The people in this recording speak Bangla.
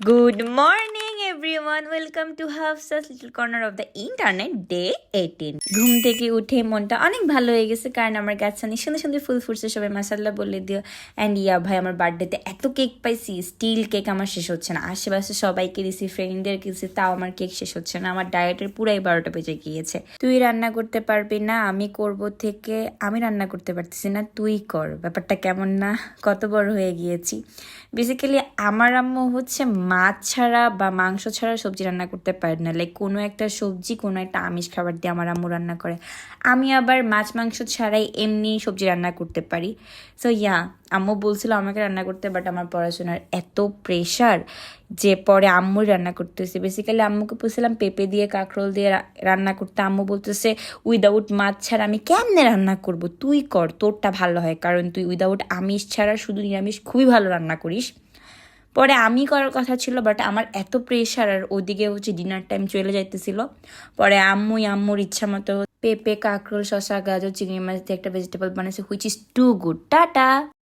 Good morning everyone, welcome to Hafsa's little corner of the internet, day 18. ঘুম থেকে উঠে মনটা অনেক ভালো হয়ে গেছে কারণ আমার গাছে অনেক সুন্দর সুন্দর ফুল ফুটছে, সবাই মাশাআল্লাহ বলে দিও। অ্যান্ড ভাই আমার বার্থডেতে এত কেক পাইছি, স্টিল কেক আমার শেষ হচ্ছে না। আশেপাশে সবাইকে দিছি, ফ্রেন্ডদেরকে দিছি, তাও আমার কেক শেষ হচ্ছে না। আমার ডায়েটের পুরাই 12টা বেজে গিয়েছে। তুই রান্না করতে পারবি না, আমি করব থেকে আমি রান্না করতে পারতেছি না, তুই কর। ব্যাপারটা কেমন না, কত বড় হয়ে গিয়েছি। বেসিক্যালি আমার আম্মু হচ্ছে মাছ ছাড়া বা মাংস ছাড়া সবজি রান্না করতে পারে না। লাইক কোনো একটা সবজি, কোনো একটা আমিষ খাবার দিয়ে আমার আম্মু রান্না করে। আমি আবার মাছ মাংস ছাড়াই এমনি সবজি রান্না করতে পারি। সো আম্মু বলছিল আমাকে রান্না করতে, বাট আমার পড়াশোনার এত প্রেশার যে পরে আম্মুই রান্না করতেছে। বেসিক্যালি আম্মুকে বলছিলাম পেঁপে দিয়ে কাঁকরোল দিয়ে রান্না করতে, আম্মু বলতেছে উইদাউট মাছ ছাড়া আমি কেমনে রান্না করব, তুই কর, তোরটা ভালো হয়, কারণ তুই উইদাউট আমিষ ছাড়া শুধু নিরামিষ খুবই ভালো রান্না করিস। পরে আমি করার কথা ছিল, বাট আমার এত প্রেশার, আর ওদিকে হচ্ছে ডিনার টাইম চলে যাইতেছিল। পরে আম্মুর ইচ্ছা মতো পেঁপে কাঁকরোল শসা গাজর চিংড়ি মাছ দিয়ে একটা ভেজিটেবল বানাইছে, which is too good. Tata.